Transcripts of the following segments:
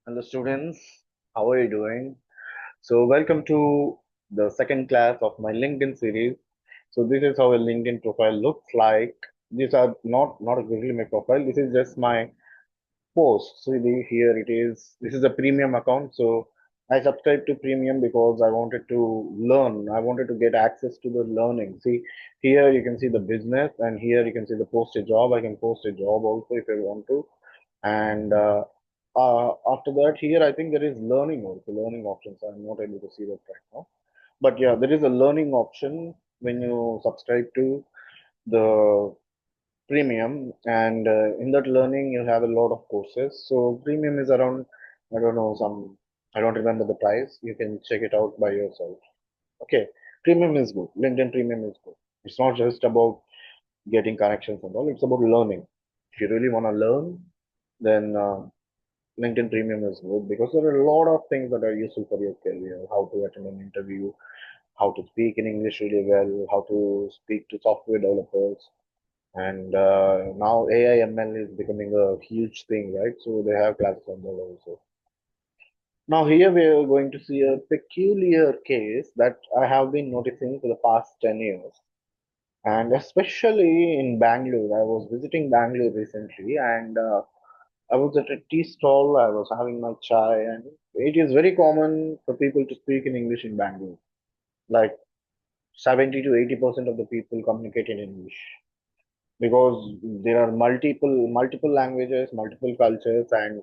Hello, students. How are you doing? So, welcome to the second class of my LinkedIn series. So, this is how a LinkedIn profile looks like. These are not exactly my profile. This is just my post. Here it is. This is a premium account. So, I subscribed to premium because I wanted to learn. I wanted to get access to the learning. See, here you can see the business, and here you can see the post a job. I can post a job also if I want to. And after that, here I think there is learning also, learning options. I'm not able to see that right now. But yeah, there is a learning option when you subscribe to the premium, and in that learning, you have a lot of courses. So premium is around, I don't know, I don't remember the price. You can check it out by yourself. Okay, premium is good. LinkedIn premium is good. It's not just about getting connections and all. It's about learning. If you really want to learn, then LinkedIn Premium is good because there are a lot of things that are useful for your career. How to attend an interview, how to speak in English really well, how to speak to software developers, and now AI ML is becoming a huge thing, right? So they have classes on that also. Now here we are going to see a peculiar case that I have been noticing for the past 10 years. And especially in Bangalore, I was visiting Bangalore recently, and I was at a tea stall, I was having my chai, and it is very common for people to speak in English in Bangalore. Like 70 to 80% of the people communicate in English because there are multiple languages, multiple cultures, and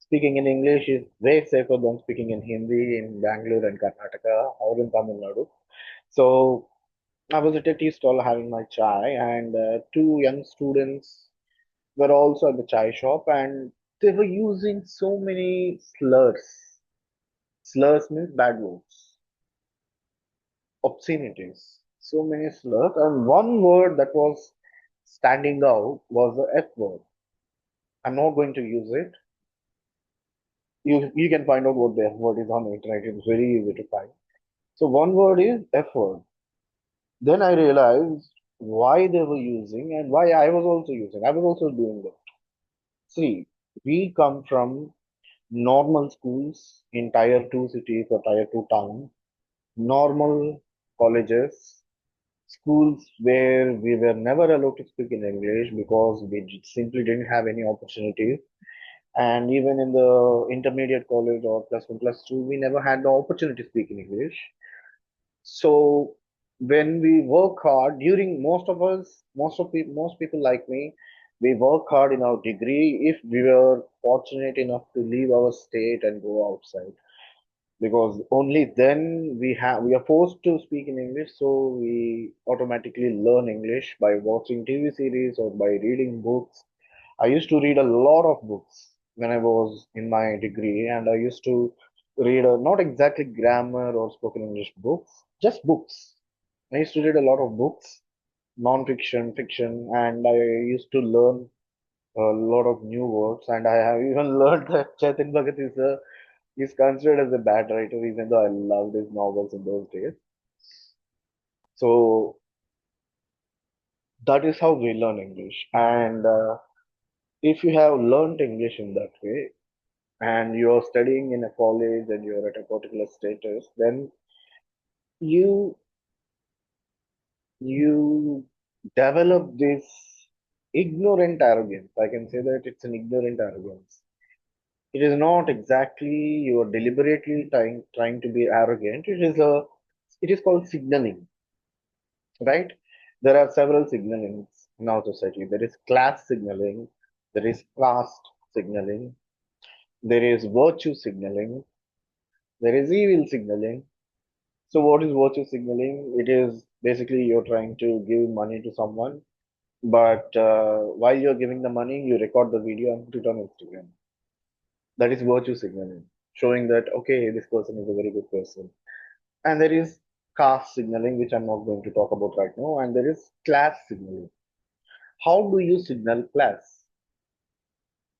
speaking in English is way safer than speaking in Hindi in Bangalore and Karnataka or in Tamil Nadu. So I was at a tea stall having my chai, and two young students were also at the chai shop, and they were using so many slurs. Slurs means bad words, obscenities, so many slurs, and one word that was standing out was the F word. I'm not going to use it. You can find out what the F word is on the internet. It's very easy to find. So one word is F word. Then I realized why they were using and why I was also using. I was also doing that. See, we come from normal schools in tier 2 cities or tier 2 towns, normal colleges, schools where we were never allowed to speak in English because we simply didn't have any opportunities. And even in the intermediate college or plus one, plus two, we never had the opportunity to speak in English. So when we work hard, during most of us, most people like me, we work hard in our degree if we were fortunate enough to leave our state and go outside because only then we are forced to speak in English, so we automatically learn English by watching TV series or by reading books. I used to read a lot of books when I was in my degree, and I used to read not exactly grammar or spoken English books, just books. I used to read a lot of books, non-fiction, fiction, and I used to learn a lot of new words. And I have even learned that Chetan Bhagat is considered as a bad writer, even though I loved his novels in those days. So that is how we learn English. And if you have learned English in that way, and you're studying in a college and you're at a particular status, then you you develop this ignorant arrogance. I can say that it's an ignorant arrogance. It is not exactly you are deliberately trying to be arrogant. It is called signaling, right? There are several signalings in our society. There is class signaling, there is caste signaling, there is virtue signaling, there is evil signaling. So, what is virtue signaling? It is basically you're trying to give money to someone, but while you're giving the money, you record the video and put it on Instagram. That is virtue signaling, showing that, okay, this person is a very good person. And there is caste signaling, which I'm not going to talk about right now, and there is class signaling. How do you signal class?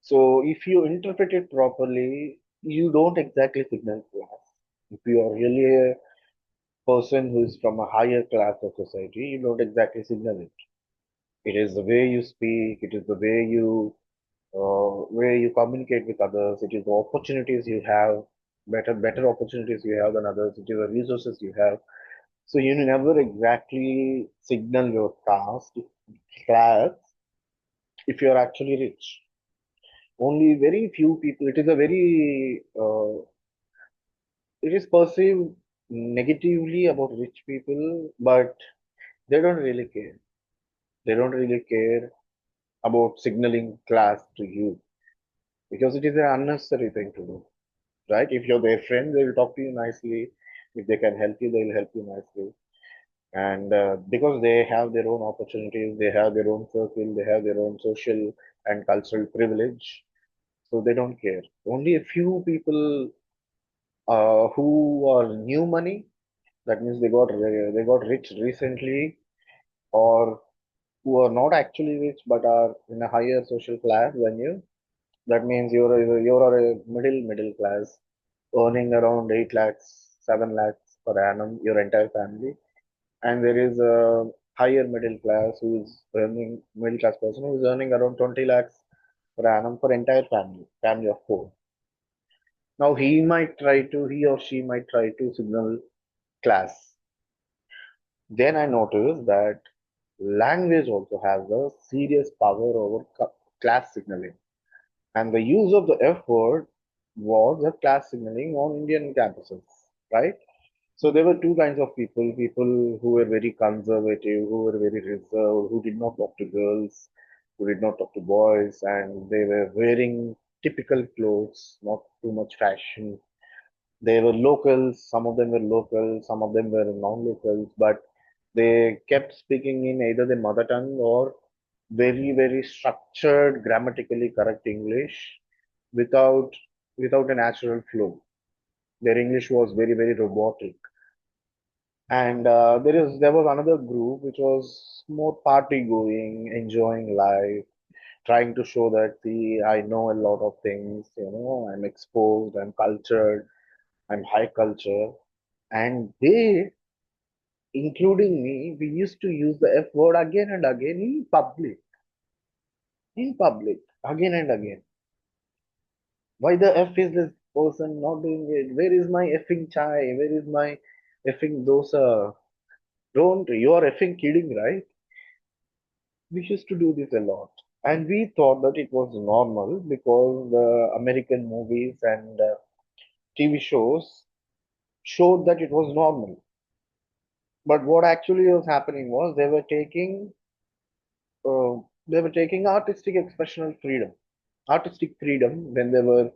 So, if you interpret it properly, you don't exactly signal class. If you are really a person who is from a higher class of society, you don't exactly signal it. It is the way you speak, it is the way you where you communicate with others. It is the opportunities you have, better opportunities you have than others. It is the resources you have. So you never exactly signal your class if you are actually rich. Only very few people. It is a very it is perceived negatively about rich people, but they don't really care. They don't really care about signaling class to you because it is an unnecessary thing to do, right? If you're their friend, they will talk to you nicely. If they can help you, they'll help you nicely. And because they have their own opportunities, they have their own circle, they have their own social and cultural privilege, so they don't care. Only a few people who are new money, that means they got rich recently, or who are not actually rich but are in a higher social class than you. That means you're a middle class, earning around 8 lakhs, 7 lakhs per annum, your entire family, and there is a higher middle class who is earning middle class person who is earning around 20 lakhs per annum for entire family of four. Now he or she might try to signal class. Then I noticed that language also has a serious power over class signaling. And the use of the F word was a class signaling on Indian campuses, right? So there were two kinds of people who were very conservative, who were very reserved, who did not talk to girls, who did not talk to boys, and they were wearing typical clothes, not too much fashion. They were locals, some of them were locals, some of them were non-locals, but they kept speaking in either their mother tongue or very structured, grammatically correct English without without a natural flow. Their English was very robotic. And there was another group which was more party going, enjoying life, trying to show that see I know a lot of things, I'm exposed, I'm cultured, I'm high culture. And they, including me, we used to use the F word again and again in public, again and again. Why the F is this person not doing it? Where is my effing chai? Where is my effing dosa? Don't, you are effing kidding, right? We used to do this a lot. And we thought that it was normal because the American movies and TV shows showed that it was normal. But what actually was happening was uh, they were taking artistic expressional freedom, artistic freedom when they were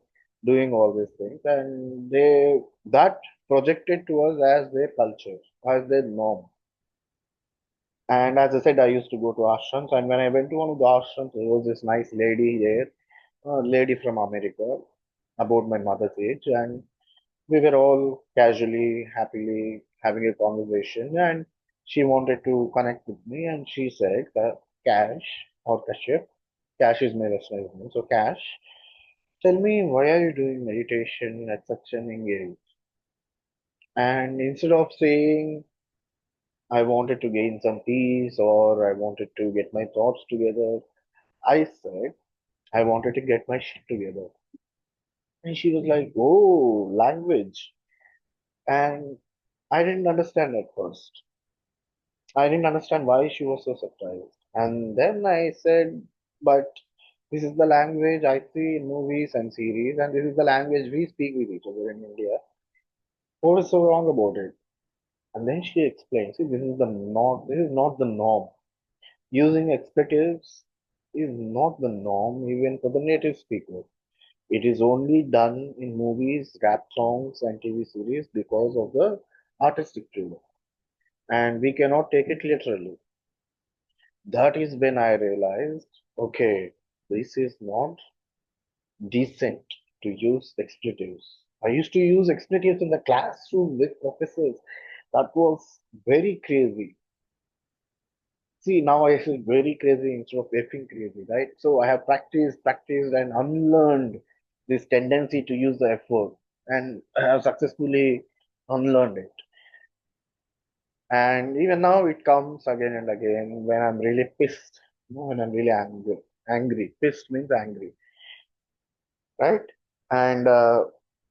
doing all these things, and they that projected to us as their culture, as their norm. And as I said, I used to go to ashrams, and when I went to one of the ashrams, there was this nice lady there, a lady from America, about my mother's age, and we were all casually, happily having a conversation, and she wanted to connect with me, and she said, Cash or Kashyap, Cash is my Western name, so Cash, tell me why are you doing meditation at such an young age? And instead of saying I wanted to gain some peace or I wanted to get my thoughts together, I said I wanted to get my shit together. And she was like, oh, language. And I didn't understand at first. I didn't understand why she was so surprised. And then I said, but this is the language I see in movies and series, and this is the language we speak with each other in India. What is so wrong about it? And then she explains, see, this is not the norm. Using expletives is not the norm even for the native speaker. It is only done in movies, rap songs, and TV series because of the artistic freedom. And we cannot take it literally. That is when I realized, okay, this is not decent to use expletives. I used to use expletives in the classroom with professors. That was very crazy. See, now I feel very crazy instead of effing crazy, right? So I have practiced, and unlearned this tendency to use the F word, and I have successfully unlearned it. And even now, it comes again and again when I'm really pissed, when I'm really angry. Angry. Pissed means angry. right? And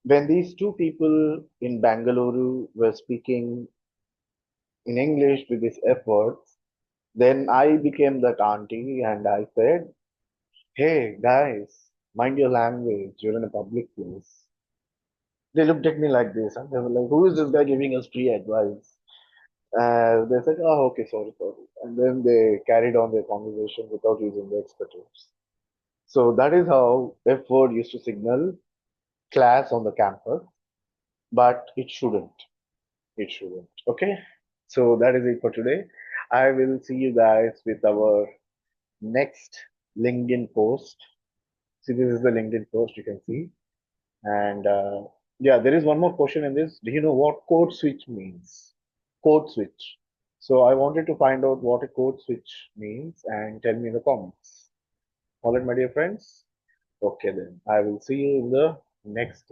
when these two people in Bangalore were speaking in English with these efforts, then I became that auntie and I said, "Hey guys, mind your language. You're in a public place." They looked at me like this and they were like, "Who is this guy giving us free advice?" They said, "Oh, okay, sorry, sorry." And then they carried on their conversation without using the expletives. So that is how F word used to signal class on the campus, but it shouldn't. It shouldn't. Okay. So that is it for today. I will see you guys with our next LinkedIn post. See, this is the LinkedIn post you can see. And yeah, there is one more question in this. Do you know what code switch means? Code switch. So I wanted to find out what a code switch means and tell me in the comments. All right, my dear friends. Okay, then I will see you in the next